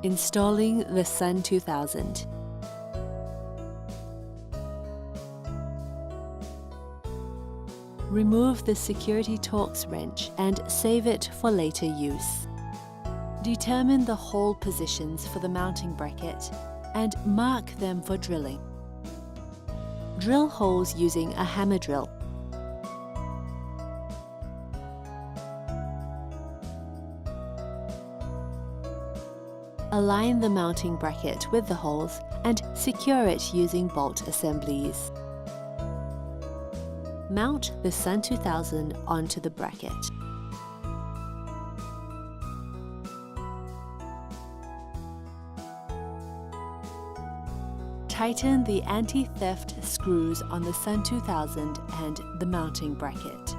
Installing the SUN2000. Remove the security Torx wrench and save it for later use. Determine the hole positions for the mounting bracket and mark them for drilling. Drill holes using a hammer drill. Align the mounting bracket with the holes and secure it using bolt assemblies. Mount the SUN2000 onto the bracket. Tighten the anti-theft screws on the SUN2000 and the mounting bracket.